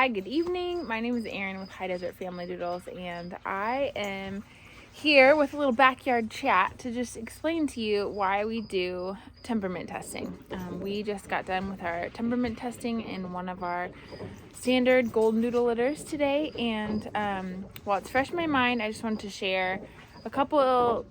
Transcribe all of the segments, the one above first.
Hi, good evening. My name is Erin with High Desert Family Doodles, and I am here with a little backyard chat to just explain to you why we do temperament testing. We just got done with our temperament testing in one of our standard golden doodle litters today, and while it's fresh in my mind, I just wanted to share a couple,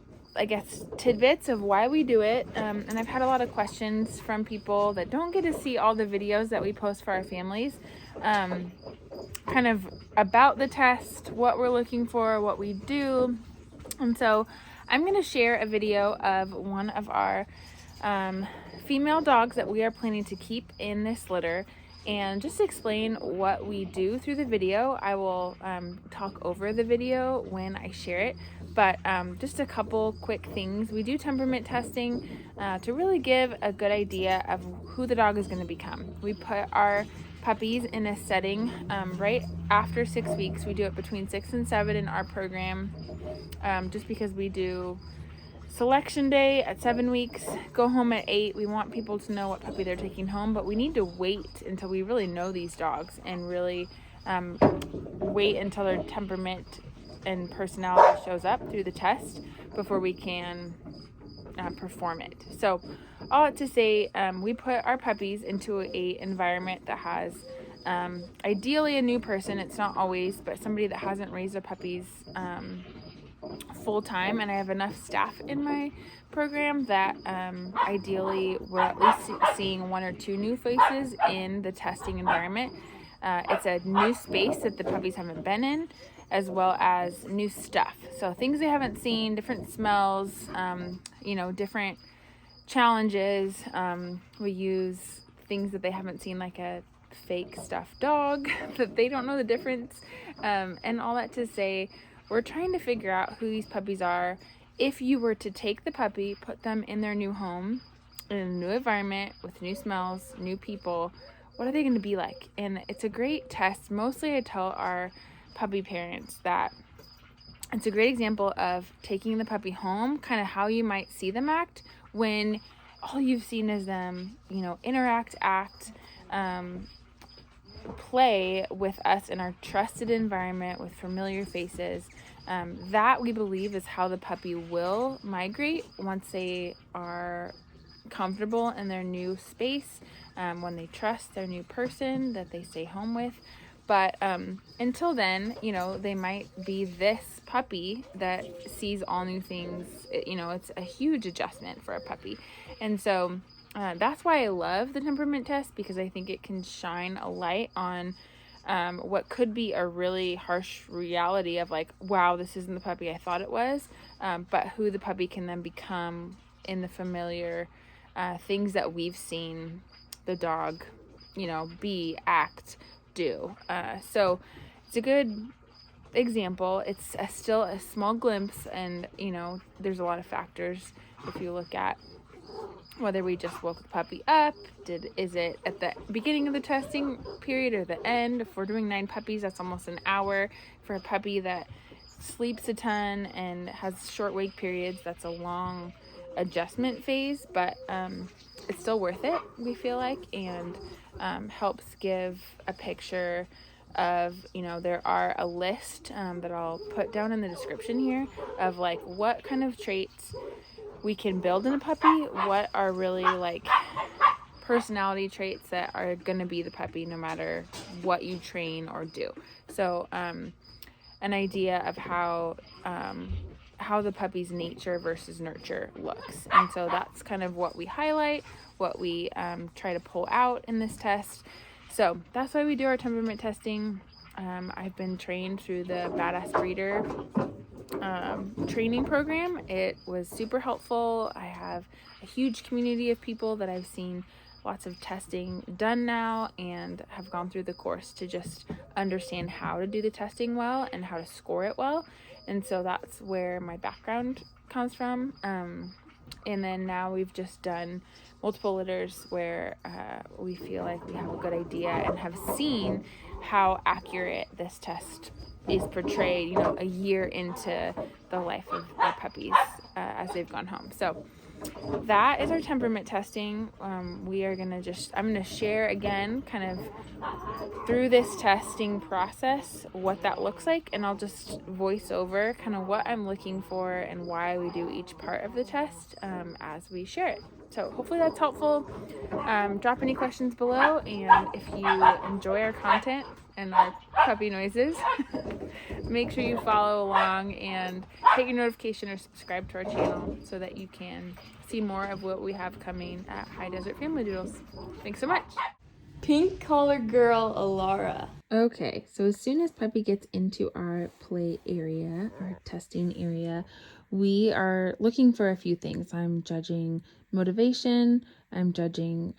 tidbits of why we do it. And I've had a lot of questions from people that don't get to see all the videos that we post for our families, kind of about the test, what we're looking for, what we do. And so I'm going to share a video of one of our female dogs that we are planning to keep in this litter, and just explain what we do through the video. I will talk over the video when I share it, but just a couple quick things. We do temperament testing to really give a good idea of who the dog is going to become. We put our puppies in a setting right after 6 weeks. We do it between 6 and 7 in our program, just because we do selection day at 7 weeks, go home at 8. We want people to know what puppy they're taking home, but we need to wait until we really know these dogs and really wait until their temperament and personality shows up through the test before we can perform it. So all that to say, we put our puppies into a environment that has ideally a new person. It's not always, but somebody that hasn't raised their puppies full time, and I have enough staff in my program that ideally we're at least seeing 1 or 2 new faces in the testing environment. It's a new space that the puppies haven't been in, as well as new stuff. So things they haven't seen, different smells, different challenges. We use things that they haven't seen, like a fake stuffed dog that they don't know the difference. And all that to say, we're trying to figure out who these puppies are. If you were to take the puppy, put them in their new home, in a new environment with new smells, new people, what are they going to be like? And it's a great test. Mostly I tell our puppy parents that it's a great example of taking the puppy home, kind of how you might see them act when all you've seen is them, interact, act, play with us in our trusted environment with familiar faces. That we believe is how the puppy will migrate once they are comfortable in their new space, when they trust their new person that they stay home with. But until then, they might be this puppy that sees all new things. It's a huge adjustment for a puppy. And so that's why I love the temperament test, because I think it can shine a light on what could be a really harsh reality of like, wow, this isn't the puppy I thought it was, but who the puppy can then become in the familiar things that we've seen the dog, be, act, do. So it's a good example. It's still a small glimpse, and there's a lot of factors if you look at whether we just woke the puppy up, is it at the beginning of the testing period or the end. If we're doing 9 puppies, that's almost an hour. For a puppy that sleeps a ton and has short wake periods, that's a long adjustment phase, but it's still worth it, we feel like, and helps give a picture of, there are a list that I'll put down in the description here of like what kind of traits we can build in a puppy, what are really like personality traits that are going to be the puppy no matter what you train or do. So an idea of how the puppy's nature versus nurture looks. And so that's kind of what we highlight, what we try to pull out in this test. So that's why we do our temperament testing. I've been trained through the Badass Breeder training program. It was super helpful. I have a huge community of people that I've seen lots of testing done now and have gone through the course to just understand how to do the testing well and how to score it well. And so that's where my background comes from. And then now we've just done multiple litters where we feel like we have a good idea and have seen how accurate this test is portrayed, a year into the life of our puppies as they've gone home. So that is our temperament testing. We are gonna I'm gonna share again kind of through this testing process what that looks like, and I'll just voice over kind of what I'm looking for and why we do each part of the test as we share it. So hopefully that's helpful. Drop any questions below, and if you enjoy our content and our puppy noises, make sure you follow along and hit your notification or subscribe to our channel so that you can see more of what we have coming at High Desert Family Doodles. Thanks so much. Pink collar girl Alara. Okay, so as soon as Puppy gets into our play area, our testing area, we are looking for a few things. I'm judging motivation, I'm judging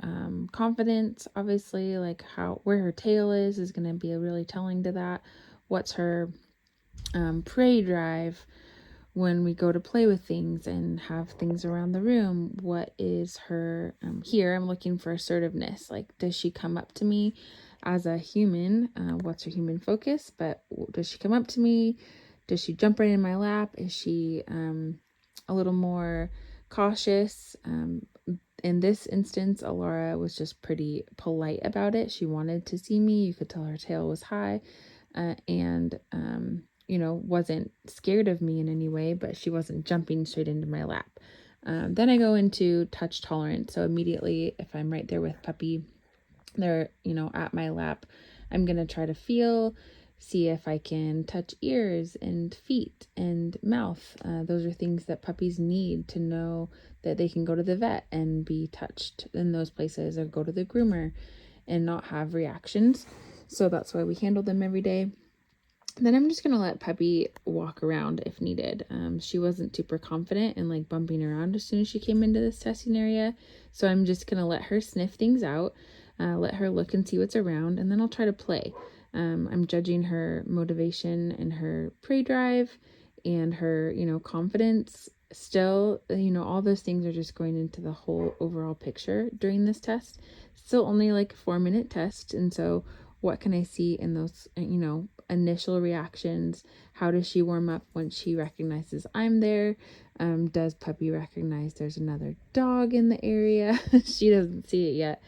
confidence, obviously, like where her tail is going to be really telling to that. What's her prey drive when we go to play with things and have things around the room? What is her here I'm looking for assertiveness, like does she come up to me as a human? What's her human focus? But does she come up to me? Does she jump right in my lap? Is she a little more cautious? In this instance, Alara was just pretty polite about it. She wanted to see me. You could tell her tail was high, and wasn't scared of me in any way, but she wasn't jumping straight into my lap. Then I go into touch tolerance. So immediately, if I'm right there with Puppy, they're, at my lap, I'm going to try to see if I can touch ears and feet and mouth. Those are things that puppies need to know that they can go to the vet and be touched in those places, or go to the groomer and not have reactions. So that's why we handle them every day. Then I'm just going to let Puppy walk around if needed. She wasn't super confident in like bumping around as soon as she came into this testing area. So I'm just going to let her sniff things out, let her look and see what's around, and then I'll try to play. I'm judging her motivation and her prey drive and her, confidence. Still, all those things are just going into the whole overall picture during this test. Still only like a 4-minute test. And so what can I see in those, initial reactions? How does she warm up once she recognizes I'm there? Does Puppy recognize there's another dog in the area? She doesn't see it yet.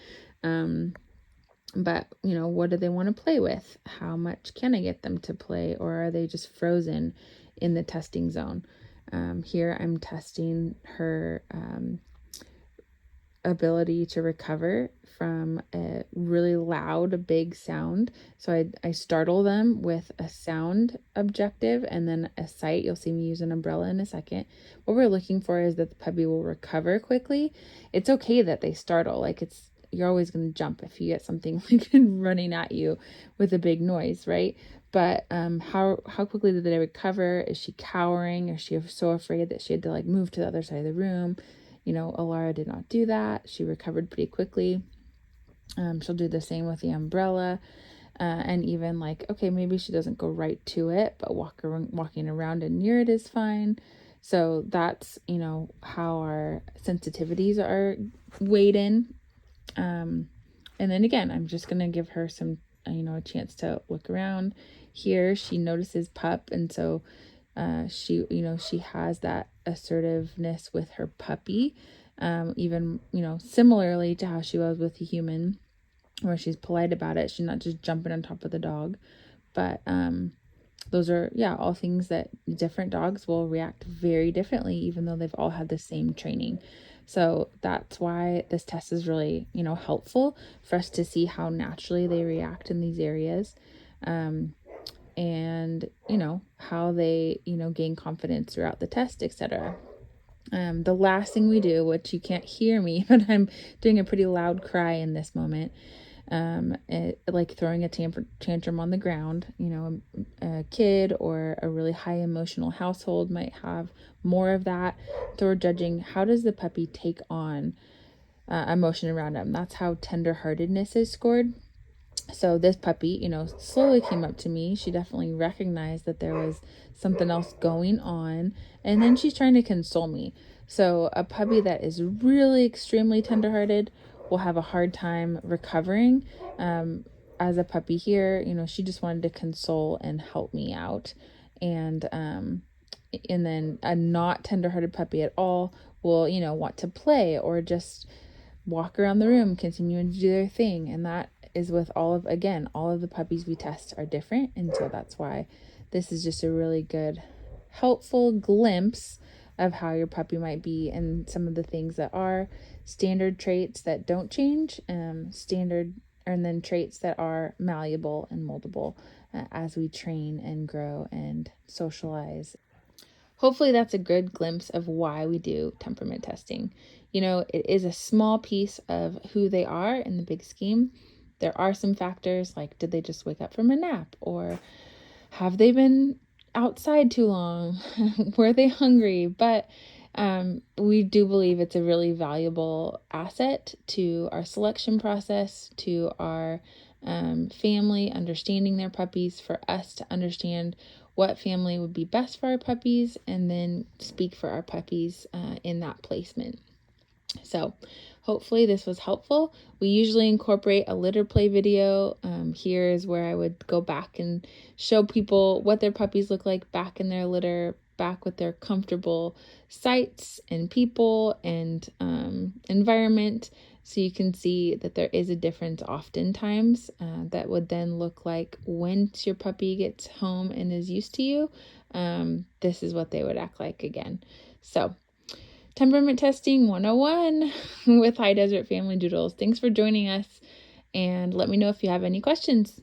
But, what do they want to play with? How much can I get them to play? Or are they just frozen in the testing zone? Here I'm testing her ability to recover from a really loud, big sound. So I startle them with a sound objective and then a sight. You'll see me use an umbrella in a second. What we're looking for is that the puppy will recover quickly. It's okay that they startle. Like you're always going to jump if you get something like running at you with a big noise, right? But how quickly did they recover? Is she cowering? Is she so afraid that she had to like move to the other side of the room? Alara did not do that. She recovered pretty quickly. She'll do the same with the umbrella. And even like, okay, maybe she doesn't go right to it, but walking around and near it is fine. So that's, how our sensitivities are weighed in. And then again, I'm just going to give her some, a chance to look around. Here she notices Pup. And so she has that assertiveness with her puppy, even, similarly to how she was with the human, where she's polite about it. She's not just jumping on top of the dog. But those are, all things that different dogs will react very differently, even though they've all had the same training. So that's why this test is really, helpful for us to see how naturally they react in these areas. And how they gain confidence throughout the test, etc. The last thing we do, which you can't hear me, but I'm doing a pretty loud cry in this moment, like throwing a tantrum on the ground. A kid or a really high emotional household might have more of that. So we're judging, how does the puppy take on emotion around them? That's how tenderheartedness is scored. So this puppy, slowly came up to me. She definitely recognized that there was something else going on. And then she's trying to console me. So a puppy that is really extremely tenderhearted will have a hard time recovering. As a puppy here, she just wanted to console and help me out. And then a not tenderhearted puppy at all will, want to play or just walk around the room, continuing to do their thing. And that is with all of the puppies we test are different. And so that's why this is just a really good, helpful glimpse of how your puppy might be and some of the things that are standard traits that don't change, and then traits that are malleable and moldable as we train and grow and socialize. Hopefully that's a good glimpse of why we do temperament testing. It is a small piece of who they are in the big scheme. There are some factors like, did they just wake up from a nap, or have they been outside too long? Were they hungry? But we do believe it's a really valuable asset to our selection process, to our family understanding their puppies, for us to understand what family would be best for our puppies, and then speak for our puppies in that placement. So hopefully this was helpful. We usually incorporate a litter play video. Here is where I would go back and show people what their puppies look like back in their litter, back with their comfortable sights and people and environment. So you can see that there is a difference oftentimes that would then look like once your puppy gets home and is used to you, this is what they would act like again. So Temperament Testing 101 with High Desert Family Doodles. Thanks for joining us, and let me know if you have any questions.